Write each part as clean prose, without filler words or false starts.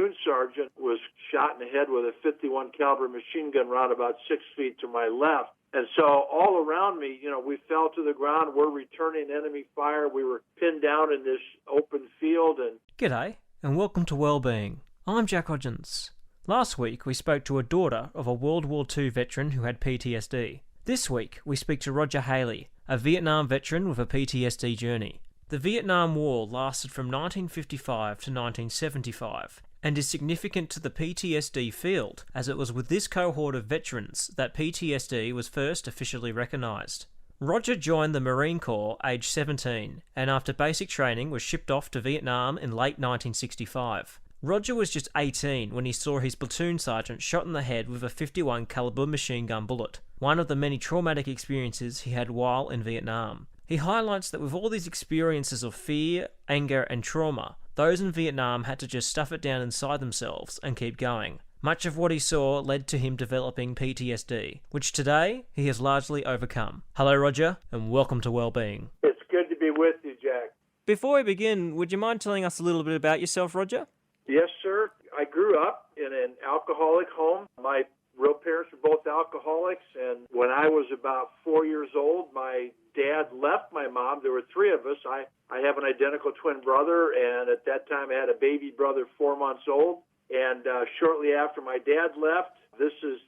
platoon sergeant was shot in the head with a 51 caliber machine gun round about 6 feet to my left. And so all around me, we fell to the ground. We're returning enemy fire. We were pinned down in this open field. And G'day, and welcome to Wellbeing. I'm Jack Hodgins. Last week, we spoke to a daughter of a World War II veteran who had PTSD. This week, we speak to Roger Helle, a Vietnam veteran with a PTSD journey. The Vietnam War lasted from 1955 to 1975 and is significant to the PTSD field, as it was with this cohort of veterans that PTSD was first officially recognised. Roger joined the Marine Corps aged 17 and after basic training was shipped off to Vietnam in late 1965. Roger was just 18 when he saw his platoon sergeant shot in the head with a 51 caliber machine gun bullet, one of the many traumatic experiences he had while in Vietnam. He highlights that with all these experiences of fear, anger and trauma, those in Vietnam had to just stuff it down inside themselves and keep going. Much of what he saw led to him developing PTSD, which today he has largely overcome. Hello Roger, and welcome to Wellbeing. It's good to be with you, Jack. Before we begin, would you mind telling us a little bit about yourself, Roger? Yes, sir. I grew up in an alcoholic home. My real parents were both alcoholics, and when I was about 4 years old, my dad left my mom. There were three of us. I have an identical twin brother, and at that time I had a baby brother 4 months old. And shortly after my dad left, this is,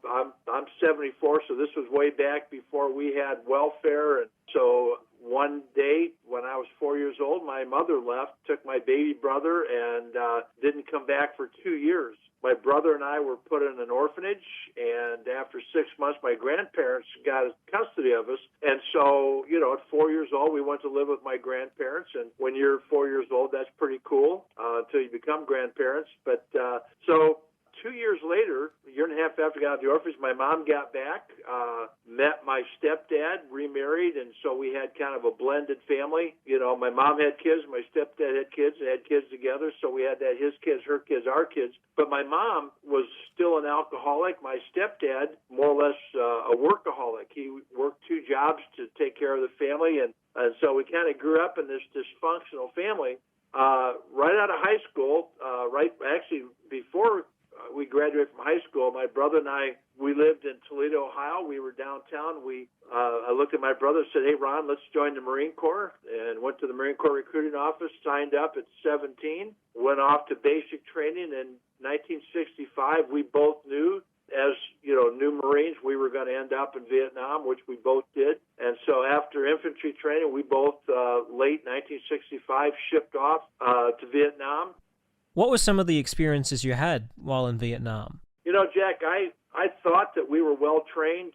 I'm 74, so this was way back before we had welfare. And so one day when I was 4 years old, my mother left, took my baby brother, and didn't come back for 2 years. My brother and I were put in an orphanage, and after 6 months, my grandparents got custody of us. And so, at 4 years old, we went to live with my grandparents. And when you're 4 years old, that's pretty cool until you become grandparents. But so 2 years later, a year and a half after I got out of the orphanage, my mom got back, met my stepdad, remarried, and so we had kind of a blended family. My mom had kids, my stepdad had kids, and had kids together, so we had that his kids, her kids, our kids. But my mom was still an alcoholic. My stepdad, more or less a workaholic. He worked two jobs to take care of the family, and so we kind of grew up in this dysfunctional family. Right out of high school, before we graduated from high school, my brother and we lived in Toledo, Ohio. We were downtown. I looked at my brother and said, "Hey, Ron, let's join the Marine Corps," and went to the Marine Corps recruiting office, signed up at 17, went off to basic training in 1965. We both knew, as new Marines, we were going to end up in Vietnam, which we both did. And so after infantry training, we both, late 1965, shipped off to Vietnam. What were some of the experiences you had while in Vietnam? Jack, I thought that we were well-trained.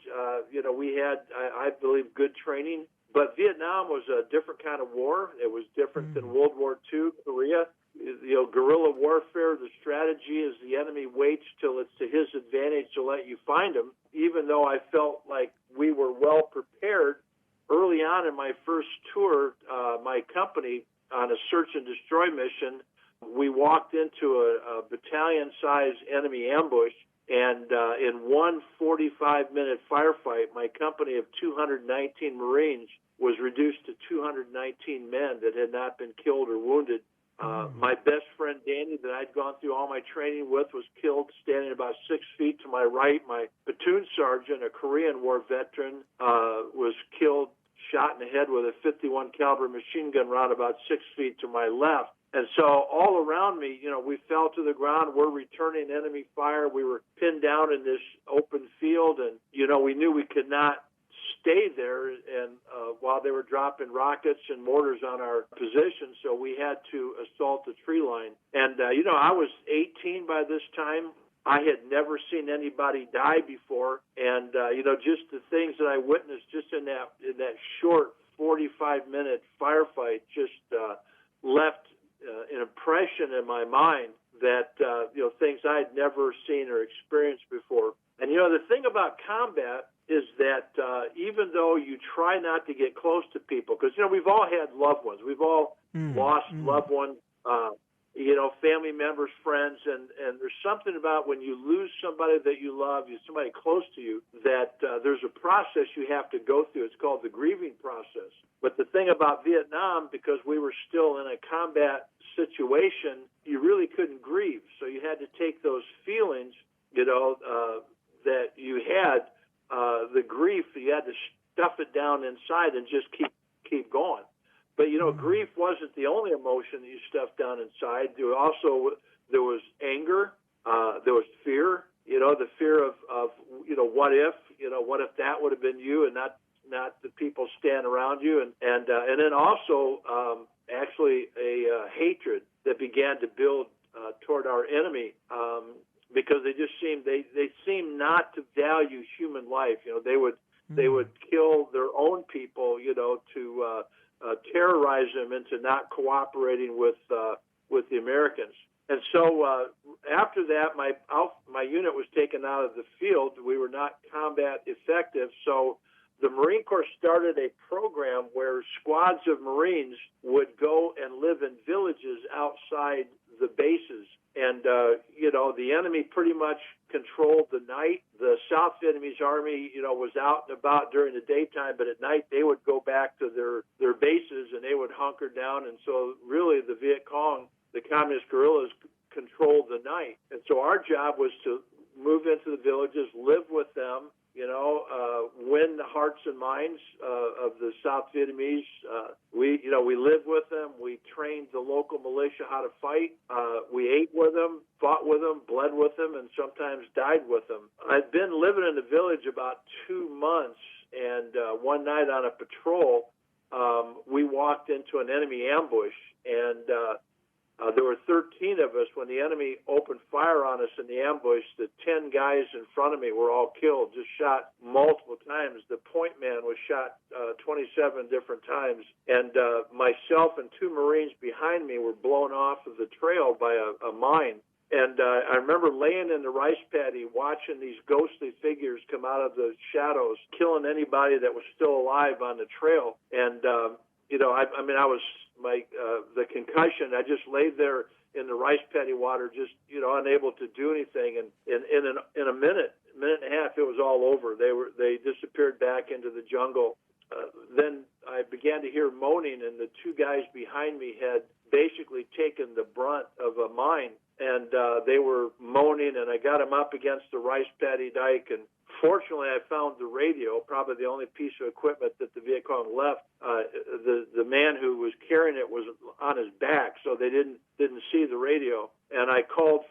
We had, I believe, good training. But Vietnam was a different kind of war. It was different than World War II, Korea. Guerrilla warfare, the strategy is the enemy waits till it's to his advantage to let you find him. Even though I felt like we were well prepared, early on in my first tour, my company, on a search and destroy mission, we walked into a battalion-sized enemy ambush, and in one 45-minute firefight, my company of 219 Marines was reduced to 219 men that had not been killed or wounded. My best friend, Danny, that I'd gone through all my training with, was killed standing about 6 feet to my right. My platoon sergeant, a Korean War veteran, was killed, shot in the head with a 51 caliber machine gun round about 6 feet to my left. And so all around me, we fell to the ground. We're returning enemy fire. We were pinned down in this open field, and, we knew we could not stay there and while they were dropping rockets and mortars on our position, so we had to assault the tree line. And, I was 18 by this time. I had never seen anybody die before, and, just the things that I witnessed just in that short 45-minute firefight just left an impression in my mind that, things I had never seen or experienced before. And, the thing about combat is that even though you try not to get close to people, because, we've all had loved ones. We've all lost loved ones, family members, friends, and there's something about when you lose somebody that you love, somebody close to you, that there's a process you have to go through. It's called the grieving process. But the thing about Vietnam, because we were still in a combat situation, you really couldn't grieve. take those feelings, that you had, the grief, you had to stuff it down inside and just keep going. But, grief wasn't the only emotion that you stuffed down inside. There was anger, there was fear, the fear of what if that would have been you and not the people standing around you, and then also actually a hatred that began to build toward our enemy, because they seemed not to value human life. They would kill their own people, to terrorize them into not cooperating with the Americans. And so after that, my unit was taken out of the field. We were not combat effective, so the Marine Corps started a program where squads of Marines would go and live in villages outside the bases. And, the enemy pretty much controlled the night. The South Vietnamese Army, was out and about during the daytime, but at night they would go back to their bases and they would hunker down. And so really the Viet Cong, the communist guerrillas, controlled the night. And so our job was to move into the villages, live with them, win the hearts and minds of the South Vietnamese. We lived with them. We trained the local militia how to fight. We ate with them, fought with them, bled with them, and sometimes died with them. I'd been living in the village about 2 months, and one night on a patrol, we walked into an enemy ambush, and there were 13 of us. When the enemy opened fire on us in the ambush, the 10 guys in front of me were all killed, just shot multiple times. The point man was shot 27 different times. And myself and 2 Marines behind me were blown off of the trail by a mine. And I remember laying in the rice paddy watching these ghostly figures come out of the shadows, killing anybody that was still alive on the trail. And, I was... the concussion, I just laid there in the rice paddy water, just, unable to do anything. And in a minute and a half, it was all over. They disappeared back into the jungle. Then I began to hear moaning, and the 2 guys behind me had basically taken the brunt of a mine, and they were moaning, and I got them up against the rice paddy dike, and fortunately, I found the radio, probably the only piece of equipment that the Viet Cong left. The man who was carrying it was on his back, so they didn't see the radio. And I called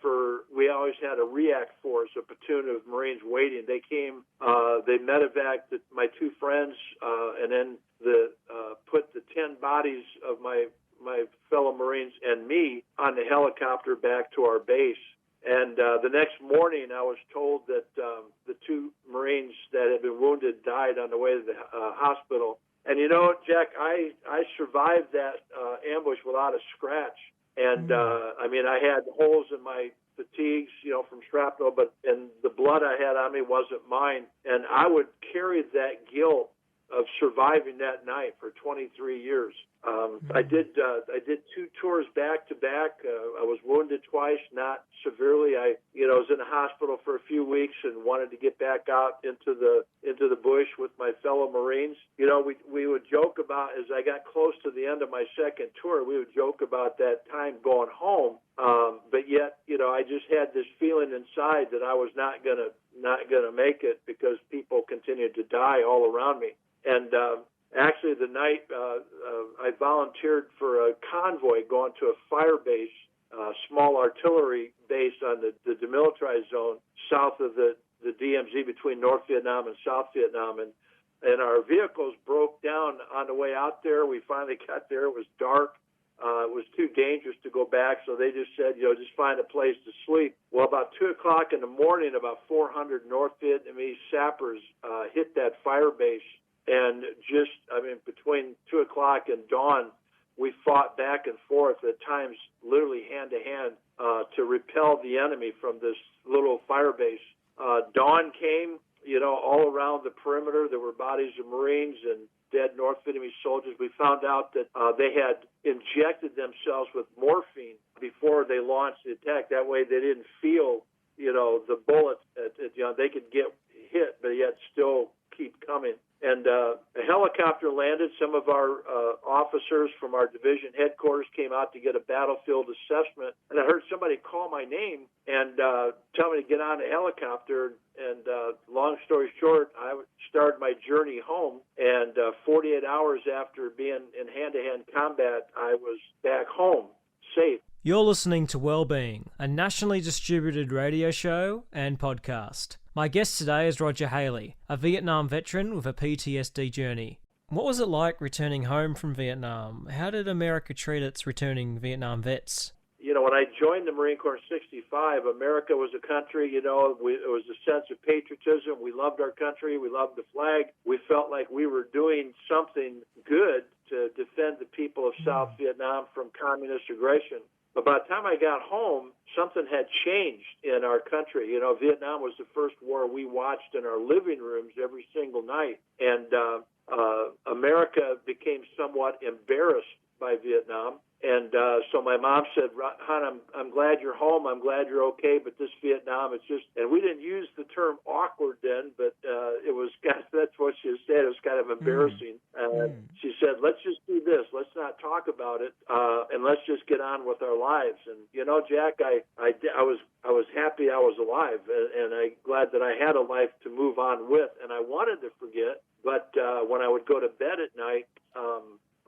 we always had a react force, a platoon of Marines waiting. They came, they medevaced my 2 friends, and then put the 10 bodies of my fellow Marines and me on the helicopter back to our base. And the next morning, I was told that the 2 Marines that had been wounded died on the way to the hospital. And, Jack, I survived that ambush without a scratch. And, I had holes in my fatigues, from shrapnel, and the blood I had on me wasn't mine. And I would carry that guilt of surviving that night for 23 years. I did 2 tours back to back. I was wounded twice, not severely. I was in the hospital for a few weeks and wanted to get back out into the bush with my fellow Marines. We would joke about, as I got close to the end of my second tour, we would joke about that time going home. But yet, I just had this feeling inside that I was not gonna make it because people continued to die all around me. And actually, the night I volunteered for a convoy going to a fire base, small artillery base on the demilitarized zone south of the DMZ between North Vietnam and South Vietnam. And our vehicles broke down on the way out there. We finally got there. It was dark. It was too dangerous to go back, so they just said, just find a place to sleep. Well, about 2 o'clock in the morning, about 400 North Vietnamese sappers hit that fire base. And between 2 o'clock and dawn, we fought back and forth at times, literally hand to hand, to repel the enemy from this little fire base. Dawn came, all around the perimeter. There were bodies of Marines and dead North Vietnamese soldiers. We found out that they had injected themselves with morphine before they launched the attack. That way they didn't feel, the bullets. They could get hit, but yet still keep coming. And a helicopter landed. Some of our officers from our division headquarters came out to get a battlefield assessment. And I heard somebody call my name and tell me to get on a helicopter. And long story short, I started my journey home. And 48 hours after being in hand-to-hand combat, I was back home, safe. You're listening to Wellbeing, a nationally distributed radio show and podcast. My guest today is Roger Helle, a Vietnam veteran with a PTSD journey. What was it like returning home from Vietnam? How did America treat its returning Vietnam vets? You know, when I joined the Marine Corps in 65, America was a country, it was a sense of patriotism. We loved our country. We loved the flag. We felt like we were doing something good to defend the people of South Vietnam from communist aggression. But by the time I got home, something had changed in our country. You know, Vietnam was the first war we watched in our living rooms every single night. And America became somewhat embarrassed by Vietnam. And so my mom said, "Hon, I'm glad you're home. I'm glad you're okay. But this Vietnam, it's just," and we didn't use the term awkward then, but it was that's what she said. It was kind of embarrassing. She said, "Let's just do this. Let's not talk about it, and let's just get on with our lives." And you know, Jack, I was happy I was alive, and I'm glad that I had a life to move on with. And I wanted to forget, but when I would go to bed at night,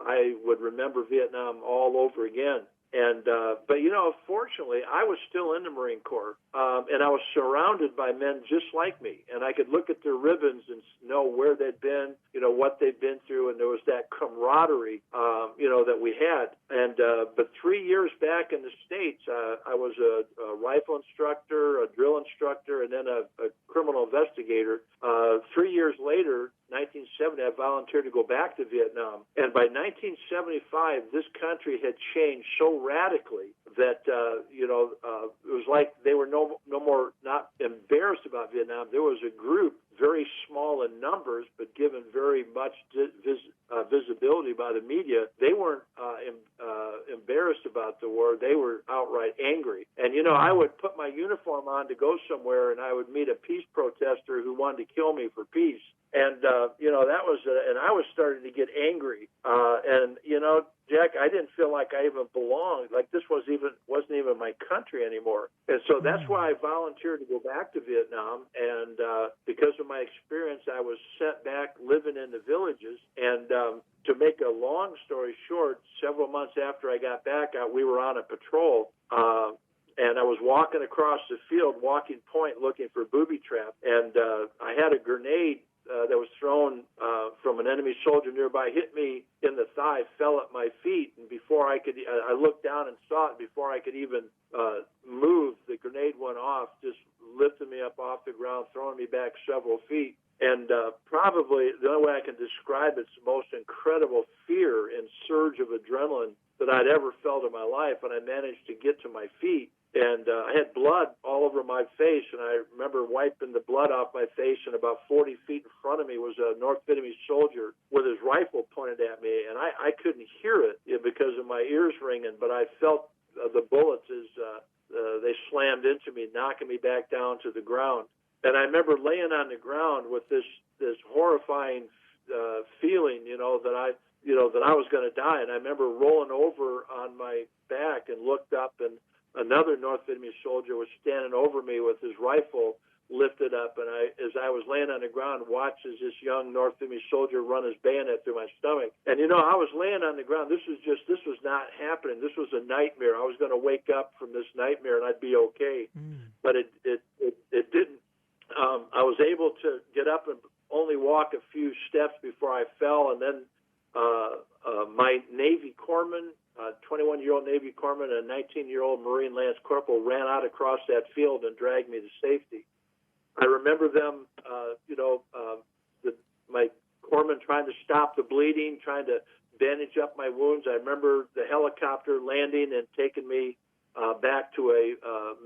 I would remember Vietnam all over again. And but, you know, fortunately, I was still in the Marine Corps, and I was surrounded by men just like me. And I could look at their ribbons and know where they'd been, you know, what they'd been through. And there was that camaraderie, that we had. And but 3 years back in the States, I was a rifle instructor, a drill instructor, and then a criminal investigator. 3 years later, 1970, I volunteered to go back to Vietnam. And by 1975, this country had changed so radically that, it was like they were no more not embarrassed about Vietnam. There was a group, very small in numbers, but given very much visibility by the media. They weren't embarrassed about the war. They were outright angry. And, you know, I would put my uniform on to go somewhere, and I would meet a peace protester who wanted to kill me for peace. And, that was, and I was starting to get angry. And, you know, Jack, I didn't feel like I even belonged. Like this wasn't even my country anymore. And so that's why I volunteered to go back to Vietnam. And because of my experience, I was sent back living in the villages. And to make a long story short, several months after I got back, we were on a patrol. And I was walking across the field, walking point, looking for booby trap. And I had a grenade that was thrown from an enemy soldier nearby, hit me in the thigh, fell at my feet, and before I looked down and saw it. Before I could even move, the grenade went off, just lifted me up off the ground, throwing me back several feet. And probably the only way I can describe it's the most incredible fear and surge of adrenaline that I'd ever felt in my life. And I managed to get to my feet. And I had blood all over my face, and I remember wiping the blood off my face, and about 40 feet in front of me was a North Vietnamese soldier with his rifle pointed at me, and I couldn't hear it because of my ears ringing, but I felt the bullets as they slammed into me, knocking me back down to the ground. And I remember laying on the ground with this horrifying feeling, that I was going to die. And I remember rolling over on my back and looked up, and another North Vietnamese soldier was standing over me with his rifle lifted up, and as I was laying on the ground, watched as this young North Vietnamese soldier run his bayonet through my stomach. And, I was laying on the ground. This was not happening. This was a nightmare. I was going to wake up from this nightmare, and I'd be okay. But it didn't. I was able to get up and only walk a few steps before I fell, and then my Navy corpsman, 21-year-old Navy corpsman and a 19-year-old Marine Lance Corporal ran out across that field and dragged me to safety. I remember them, my corpsman trying to stop the bleeding, trying to bandage up my wounds. I remember the helicopter landing and taking me back to a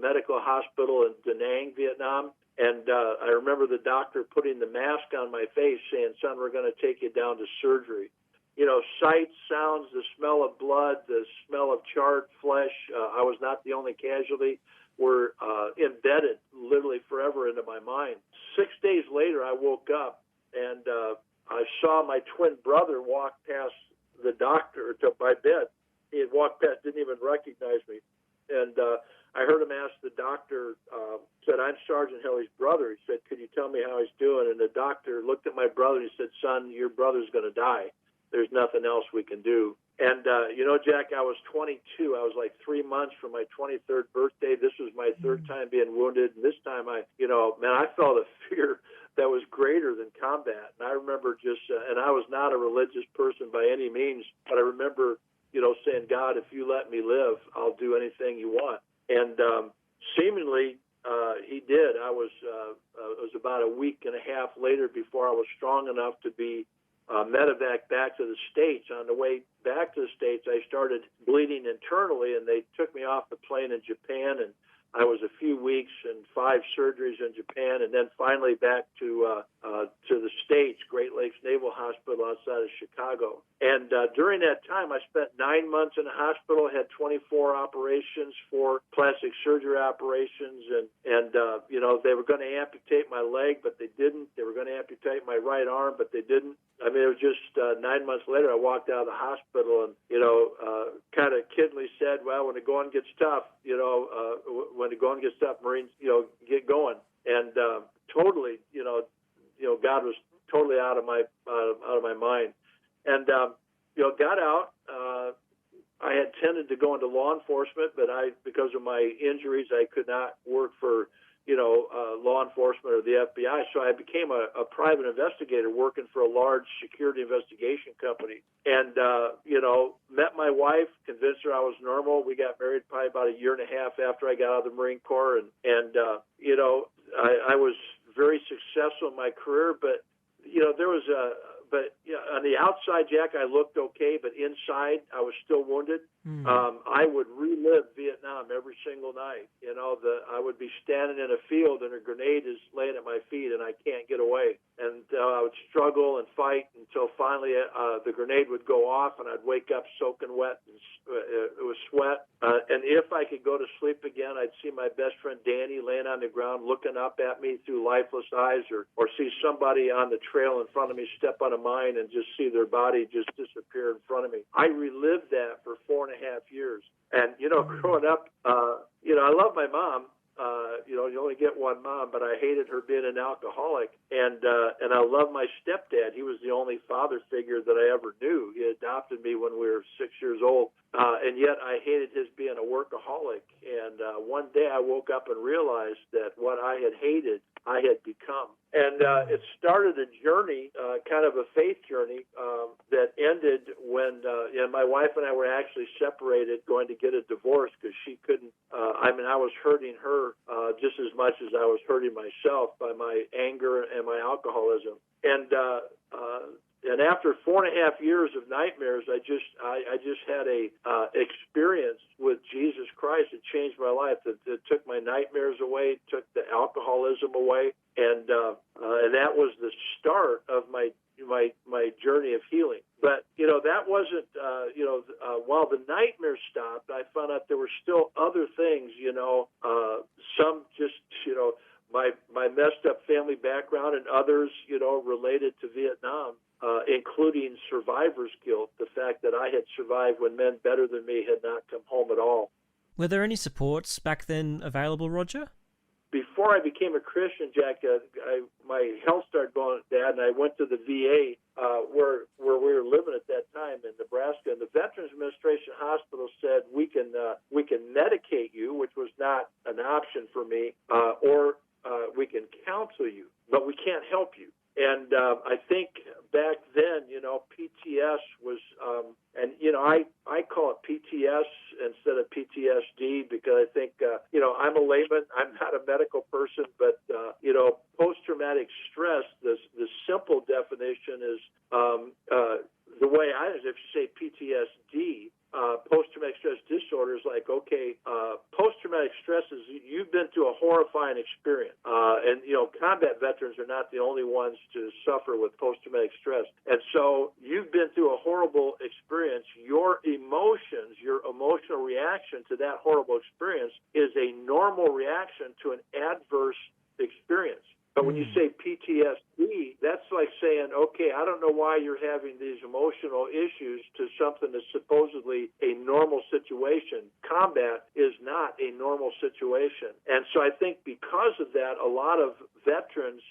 medical hospital in Da Nang, Vietnam. And I remember the doctor putting the mask on my face saying, "Son, we're going to take you down to surgery." Sights, sounds, the smell of blood, the smell of charred flesh. I was not the only casualty. Were embedded literally forever into my mind. 6 days later, I woke up, and I saw my twin brother walk past the doctor to my bed. He had walked past, didn't even recognize me. And I heard him ask the doctor, said, "I'm Sergeant Helle's brother." He said, "Could you tell me how he's doing?" And the doctor looked at my brother and he said, "Son, your brother's going to die. There's nothing else we can do." And, Jack, I was 22. I was like 3 months from my 23rd birthday. This was my third time being wounded. And this time I felt a fear that was greater than combat. And I remember and I was not a religious person by any means, but I remember, saying, "God, if you let me live, I'll do anything you want." And seemingly he did. It was about a week and a half later before I was strong enough to be medevac back to the States. On the way back to the States, I started bleeding internally, and they took me off the plane in Japan, and I was a few weeks and 5 surgeries in Japan, and then finally back to the States, Great Lakes Naval Hospital outside of Chicago. And during that time, I spent 9 months in the hospital, had 24 operations, 4 plastic surgery operations, and they were going to amputate my leg, but they didn't. They were going to amputate my right arm, but they didn't. I mean, it was just 9 months later, I walked out of the hospital and, kind of kidly said, "Well, when the going gets tough, Marines, get going." And totally, God was totally out of my mind. And, got out. I had tended to go into law enforcement, but because of my injuries, I could not work for law enforcement or the FBI. So I became a private investigator working for a large security investigation company. And, met my wife, convinced her I was normal. We got married probably about a year and a half after I got out of the Marine Corps. And I was very successful in my career, but, on the outside, Jack, I looked okay, but inside I was still wounded. I would relive Vietnam every single night. I would be standing in a field and a grenade is laying at my feet and I can't get away. And I would struggle and fight until finally the grenade would go off and I'd wake up soaking wet and it was sweat. And if I could go to sleep again, I'd see my best friend Danny laying on the ground looking up at me through lifeless eyes, or see somebody on the trail in front of me step on a mine and just see their body just disappear in front of me. I relived that for 4.5 years. And, growing up, I love my mom. You only get one mom, but I hated her being an alcoholic. And I love my stepdad. He was the only father figure that I ever knew. He adopted me when we were 6 years old. And yet I hated his being a workaholic. And one day I woke up and realized that what I had hated, I had become. And it started a journey, kind of a faith journey, that ended when my wife and I were actually separated, going to get a divorce because she couldn't. I was hurting her just as much as I was hurting myself by my anger and my alcoholism. And after 4.5 years of nightmares, I just had a experience with Jesus Christ. It changed my life. It took my nightmares away, took the alcoholism away, and that was the start of my journey of healing. But that wasn't while the nightmares stopped, I found out there were still other things. Some just my messed up family background, and others related to Vietnam. Including survivor's guilt, the fact that I had survived when men better than me had not come home at all. Were there any supports back then available, Roger? Before I became a Christian, Jack, my health started going bad, and I went to the VA where we were living at that time in Nebraska. And the Veterans Administration Hospital said we can medicate you, which was not an option for me, or we can counsel you, but we can't help you. And I think back then, PTS was, I call it PTS instead of PTSD because I think, I'm a layman. I'm not a medical person, but, post-traumatic stress, the simple definition is the way if you say PTSD, post-traumatic stress disorder is like, okay, post-traumatic stress is you've been through a horrifying experience. And combat veterans are not the only ones to suffer with post-traumatic stress. And so you've been through a horrible experience. Your emotions, your emotional reaction to that horrible experience is a normal reaction to an adverse experience. But when you say PTSD, that's like saying, okay, I don't know why you're having these emotional issues to something that's supposedly a normal situation. Combat is not a normal situation. And so I think because of that, a lot of veterans,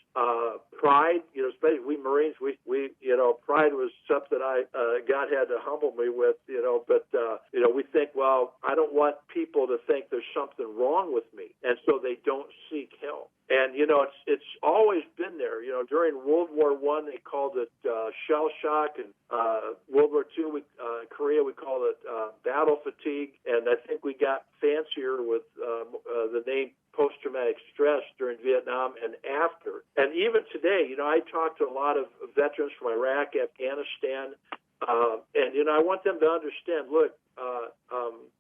pride, especially we Marines, we pride was something God had to humble me with, but we think, well, I don't want people to think there's something wrong with me. And so they don't seek help. And, it's always been there. During World War I, they called it shell shock. And World War II, Korea, we called it battle fatigue. And I think we got fancier with the name post-traumatic stress during Vietnam and after. And even today, I talk to a lot of veterans from Iraq, Afghanistan, and, I want them to understand, look,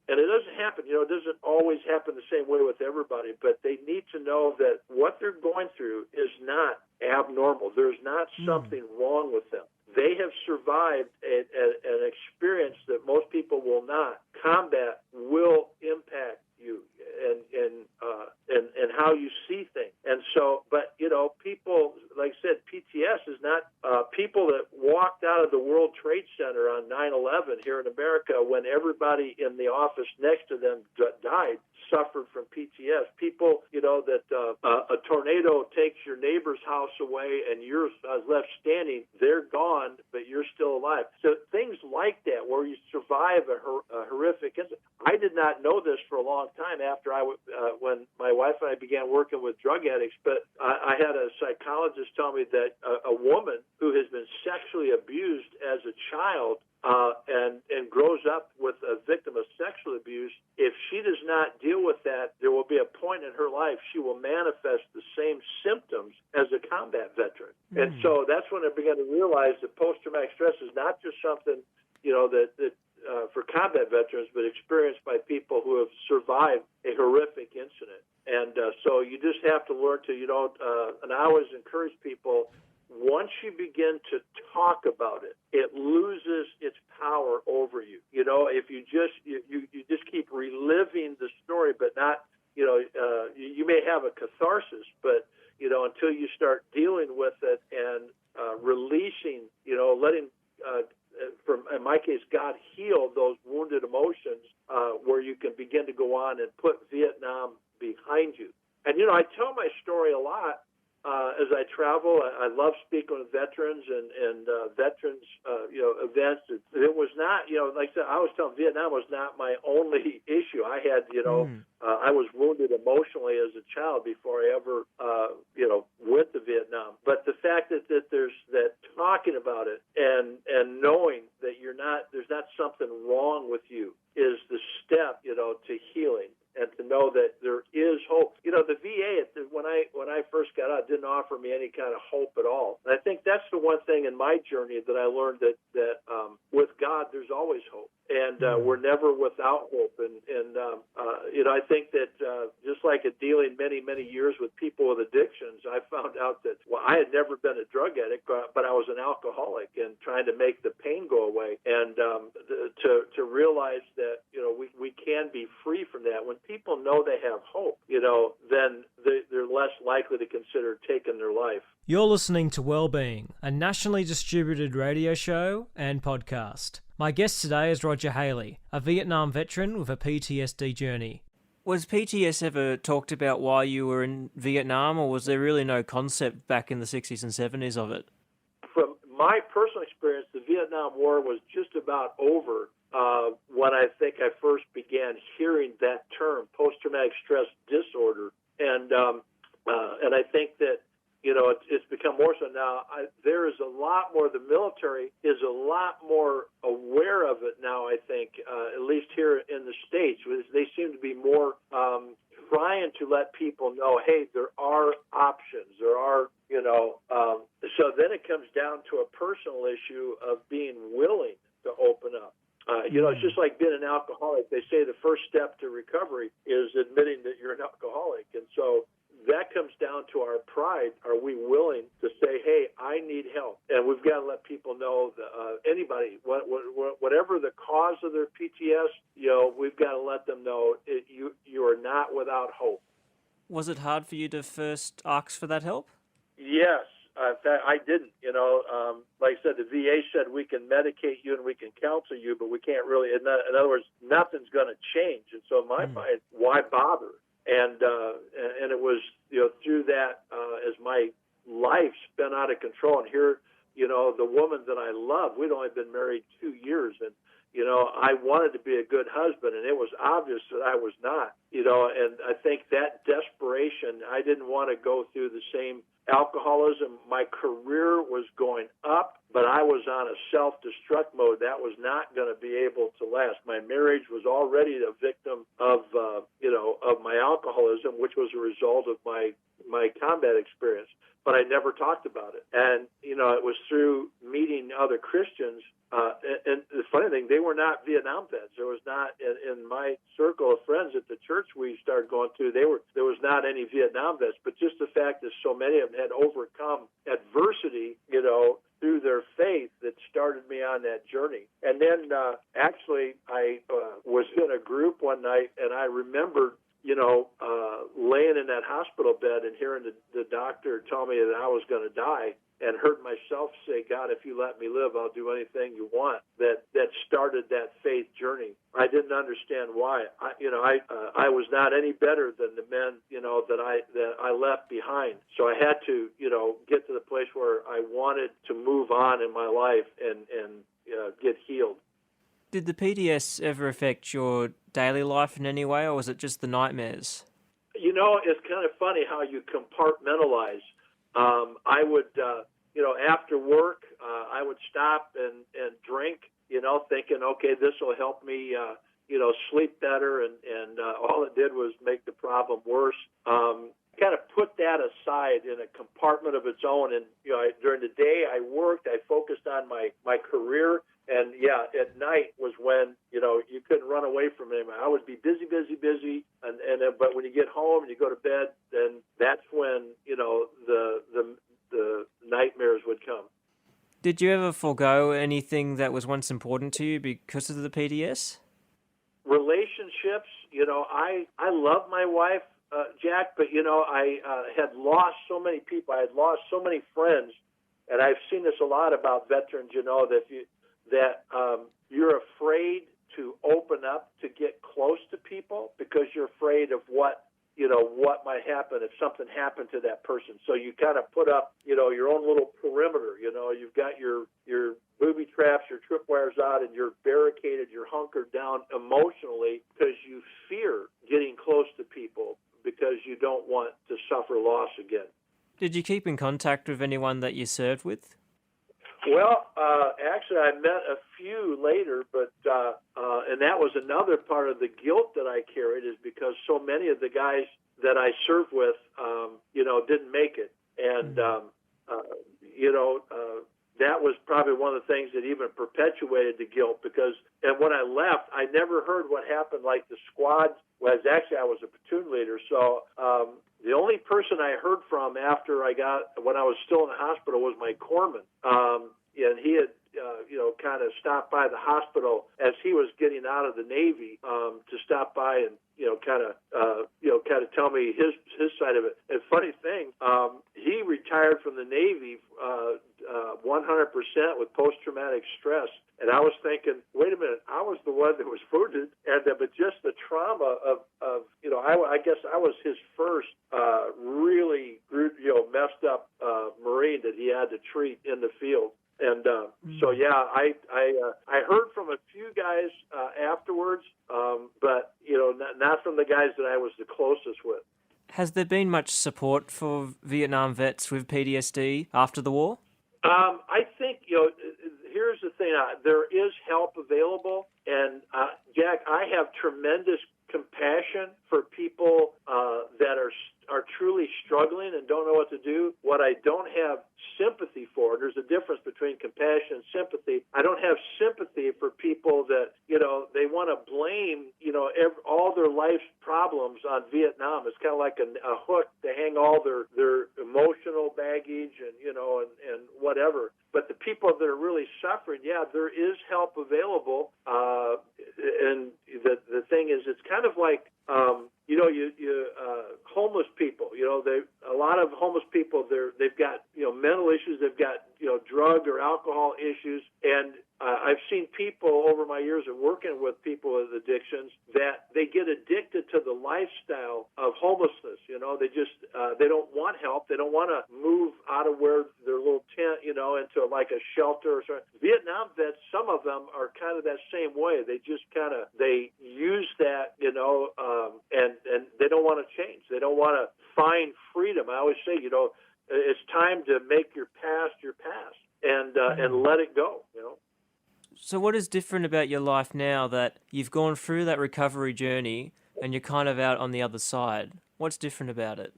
and it doesn't happen, it doesn't always happen the same way with everybody, but they need to know that what they're going through is not abnormal. There's not something wrong with them. They have survived an experience that most people will not. Combat will impact you and how you see things. And so, but, people, like I said, PTS is not people that walked out of the World Trade Center on 9/11 here in America when everybody in the office next to them died, suffered from PTS. People, that a tornado takes your neighbor's house away and you're left standing, they're gone, but you're still alive. So things like that where you survive a horrific incident. I did not know this for a long time after when my wife and I began working with drug addicts, but I had a psychologist tell me that a woman who has been sexually abused as a child and grows up with a victim of sexual abuse, if she does not deal with that, there will be a point in her life she will manifest the same symptoms as a combat veteran. And so that's when I began to realize that post-traumatic stress is not just something, that for combat veterans, but experienced by people who have survived a horrific incident. And so you just have to learn to, and I always encourage people, once you begin to talk about it, it loses its power over you. If you just keep reliving the story, but not, you may have a catharsis, but, until you start dealing with it and releasing, letting, in my case, God heal those wounded emotions where you can begin to go on and put Vietnam behind you. And, I tell my story a lot. As I travel, I love speaking with veterans and veterans, events. It was not, like I said, I was telling Vietnam was not my only issue. I had, I was wounded emotionally as a child before I ever, went to Vietnam. But the fact that there's that talking about it and knowing that there's not something wrong with you is the step, to healing. And to know that there is hope. The VA, when I first got out, didn't offer me any kind of hope at all. And I think that's the one thing in my journey that I learned that with God, there's always hope. And we're never without hope. And I think that just like dealing many, many years with people with addictions, I found out that, I had never been a drug addict, but I was an alcoholic and trying to make the pain go away. And to realize that, we can be free from that. When people know they have hope, then they're less likely to consider taking their life. You're listening to Wellbeing, a nationally distributed radio show and podcast. My guest today is Roger Helle, a Vietnam veteran with a PTSD journey. Was PTS ever talked about while you were in Vietnam, or was there really no concept back in the 60s and 70s of it? From my personal experience, the Vietnam War was just about over when I think I first began hearing that term, post-traumatic stress disorder. And I think that, it's become more so now. There is a lot more, the military is a lot more aware of it now, I think, at least here in the States. They seem to be more trying to let people know, hey, there are options. There are, so then it comes down to a personal issue of being willing to open up. It's just like being an alcoholic. They say the first step to recovery is admitting that you're an alcoholic. And so that comes down to our pride. Are we willing to say, hey, I need help? And we've got to let people know, anybody, whatever the cause of their PTS, we've got to let them know you are not without hope. Was it hard for you to first ask for that help? Yes. in fact, I didn't. Like I said, the VA said we can medicate you and we can counsel you, but we can't really. In other words, nothing's going to change. And so in my mind, why bother? And it was through that as my life spun out of control. And here, the woman that I love, we'd only been married 2 years, and I wanted to be a good husband, and it was obvious that I was not. And I think that desperation, I didn't want to go through the same alcoholism. My career was going up, but I was on a self-destruct mode. That was not going to be able to last. My marriage was already a victim of my alcoholism, which was a result of my combat experience. But I never talked about it. And, it was through meeting other Christians. And the funny thing, they were not Vietnam vets. There was not, in my circle of friends at the church we started going to, there was not any Vietnam vets. But just the fact that so many of them had overcome adversity, through their faith, that started me on that journey. And then actually I was in a group one night, and I remembered laying in that hospital bed and hearing the doctor tell me that I was going to die, and heard myself say, God, if you let me live, I'll do anything you want. That started that faith journey. I didn't understand why. I was not any better than the men, that I left behind. So I had to, get to the place where I wanted to move on in my life and get healed. Did the PTS ever affect your daily life in any way, or was it just the nightmares? It's kind of funny how you compartmentalize. I would, after work, I would stop and drink, thinking, okay, this will help me, sleep better. And all it did was make the problem worse. Kind of put that aside in a compartment of its own. And, during the day I worked, I focused on my career. And at night was when, you couldn't run away from him. I would be busy. But when you get home and you go to bed, then that's when, the nightmares would come. Did you ever forego anything that was once important to you because of the PTS? Relationships, I love my wife, Jack, but, I had lost so many people. I had lost so many friends. And I've seen this a lot about veterans, that you're afraid to open up to get close to people because you're afraid of what might happen if something happened to that person. So you kind of put up, your own little perimeter. You've got your booby traps, your tripwires out, and you're barricaded, you're hunkered down emotionally because you fear getting close to people because you don't want to suffer loss again. Did you keep in contact with anyone that you served with? Well, actually, I met a few later, but and that was another part of the guilt that I carried, is because so many of the guys that I served with, didn't make it, and that was probably one of the things that even perpetuated the guilt. Because, and when I left, I never heard what happened. Like the squad was actually, I was a platoon leader, so the only person I heard from when I was still in the hospital was my corpsman. And he had, kind of stopped by the hospital as he was getting out of the Navy, to stop by and, kind of tell me his side of it. And funny thing, he retired from the Navy 100% with post-traumatic stress. And I was thinking, wait a minute, I was the one that was wounded, but just the trauma of I guess I was his first really messed up Marine that he had to treat in the field. And I heard from a few guys afterwards, but not from the guys that I was the closest with. Has there been much support for Vietnam vets with PTSD after the war? I think here's the thing: there is help available, and Jack, I have tremendous compassion for people that are truly struggling and don't know what to do. What I don't have sympathy for, there's a difference between compassion and sympathy. I don't have sympathy for people that, they want to blame, all their life's problems on Vietnam. It's kind of like a hook to hang all their emotional baggage and whatever. But the people that are really suffering, there is help available. And the thing is, it's kind of like, homeless people. A lot of homeless people, they've got mental issues. They just they don't want help. They don't want to move out of where their little tent, into like a shelter or something. Vietnam vets, some of them are kind of that same way. They just they use that, and they don't want to change. They don't want to find freedom. I always say, it's time to make your past and let it go. So what is different about your life now that you've gone through that recovery journey and you're kind of out on the other side? What's different about it?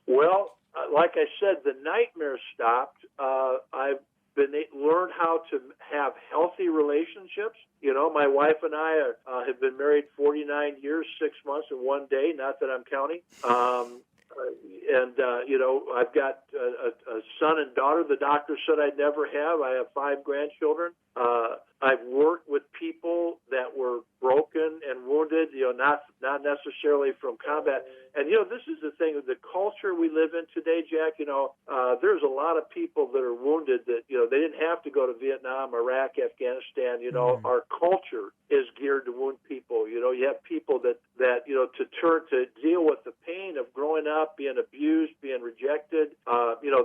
Well, like I said, the nightmare stopped. I've learned how to have healthy relationships. My wife and I have been married 49 years, 6 months, and 1 day. Not that I'm counting. I've got a son and daughter the doctor said I'd never have. I have 5 grandchildren. I've worked with people that were broken and wounded, not necessarily from combat. And, this is the thing, the culture we live in today, Jack, there's a lot of people that are wounded that, they didn't have to go to Vietnam, Iraq, Afghanistan. Our culture is geared to wound people. You have people that to turn to deal with the pain of growing up, being abused, being rejected,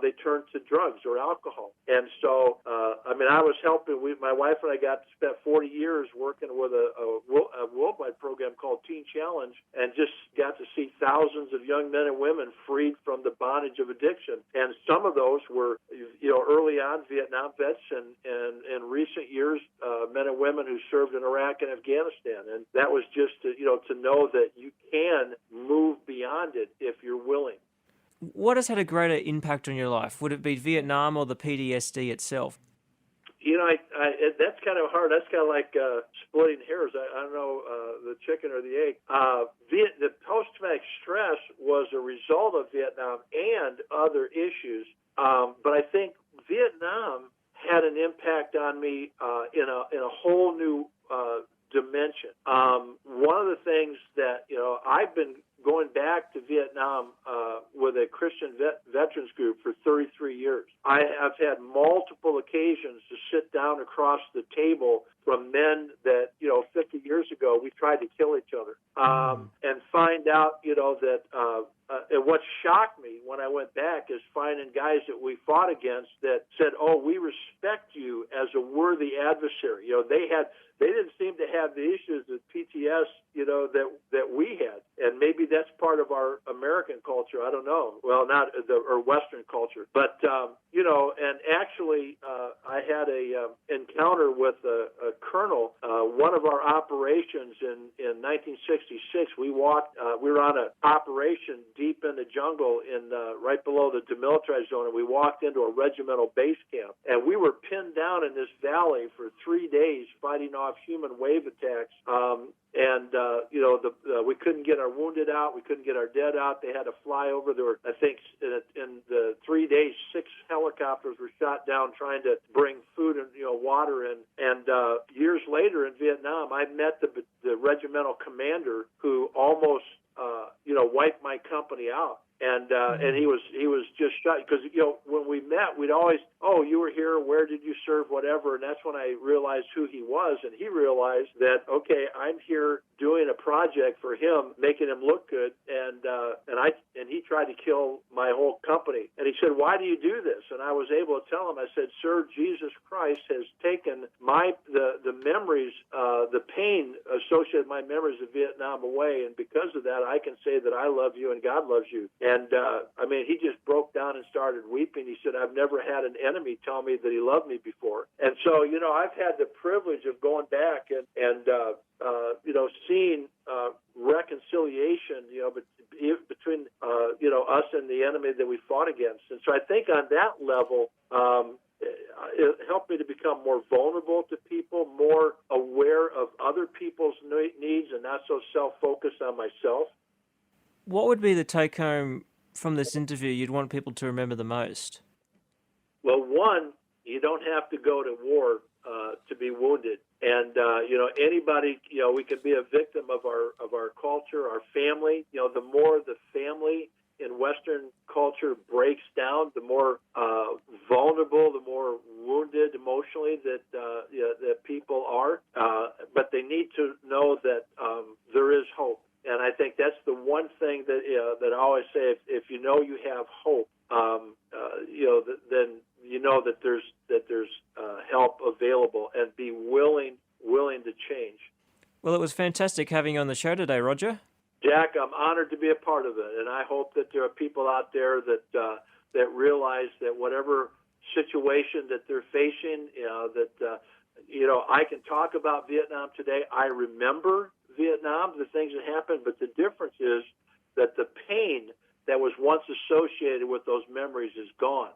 they turn to drugs or alcohol. And so, I was helping, my wife and I spent 40 years working with a worldwide program called Teen Challenge, and just got to see thousands of young men and women freed from the bondage of addiction. And some of those were, early on Vietnam vets, and in recent years, men and women who served in Iraq and Afghanistan. And that was just to know that you can move beyond it if you're willing. What has had a greater impact on your life? Would it be Vietnam or the PTSD itself? That's kind of hard. That's kind of like splitting hairs. I don't know, the chicken or the egg. The post-traumatic stress was a result of Vietnam and other issues. But I think Vietnam had an impact on me in a whole new dimension. One of the things that, I've been going back to Vietnam with a Christian veterans group for 33 years. I have had multiple occasions to sit down across the table from men that, 50 years ago, we tried to kill each other, and find out, that and what shocked me when I went back is finding guys that we fought against that said, "Oh, we respect you as a worthy adversary." They didn't seem to have the issues with PTSD, that we had, and maybe that's part of our American culture. I don't know. Well, not or Western culture, but and actually, I had a encounter with a colonel. One of our operations in 1966, we were on an operation deep in the jungle right below the demilitarized zone, and we walked into a regimental base camp, and we were pinned down in this valley for 3 days fighting off human wave attacks. We couldn't get our wounded out. We couldn't get our dead out. They had to fly over. There were, I think, in the 3 days, 6 helicopters were shot down trying to bring food and water in. And years later in Vietnam, I met the regimental commander who almost wiped my company out. And he was just shocked because when we met, we'd always, "Oh, you were here. Where did you serve? Whatever." And that's when I realized who he was, and he realized that, okay, I'm here doing a project for him, making him look good, and he tried to kill my whole company. And he said, "Why do you do this?" And I was able to tell him. I said, "Sir, Jesus Christ has taken the memories, the pain associated with my memories of Vietnam away, and because of that, I can say that I love you and God loves you." And he just broke down and started weeping. He said, "I've never had an enemy tell me that he loved me before." And so, I've had the privilege of going back and seeing reconciliation, between us and the enemy that we fought against. And so I think on that level, it helped me to become more vulnerable to people, more aware of other people's needs, and not so self-focused on myself. What would be the take-home from this interview you'd want people to remember the most? Well, one, you don't have to go to war to be wounded. And, anybody, we can be a victim of our culture, our family. The more the family in Western culture breaks down, the more vulnerable, the more wounded emotionally that people are. But they need to know that there is hope. And I think that's the one thing that I always always say, if you know you have hope, then you know that there's help available, and be willing to change. Well, it was fantastic having you on the show today, Roger. Jack, I'm honored to be a part of it, and I hope that there are people out there that realize that whatever situation that they're facing, I can talk about Vietnam today. I remember Vietnam, the things that happened, but the difference is that the pain that was once associated with those memories is gone.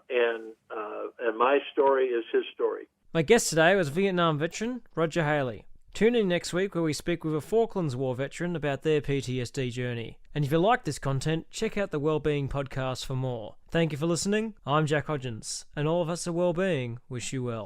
And my story is his story. My guest today was Vietnam veteran Roger Helle. Tune in next week where we speak with a Falklands War veteran about their PTSD journey. And if you like this content, check out the Wellbeing podcast for more. Thank you for listening. I'm Jack Hodgins, and all of us at Wellbeing wish you well.